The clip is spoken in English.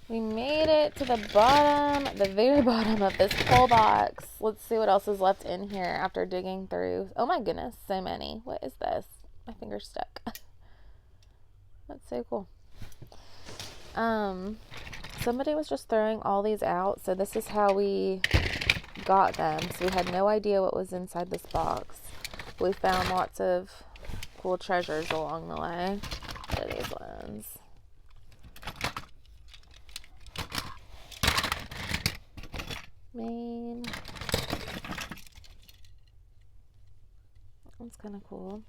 We made it to the bottom, the very bottom of this whole box. Let's see what else is left in here after digging through. Oh my goodness, so many. What is this? My finger's stuck. That's so cool. Somebody was just throwing all these out, so this is how we got them. So we had no idea what was inside this box. We found lots of cool treasures along the way. What are these ones? Maine. That one's kind of cool.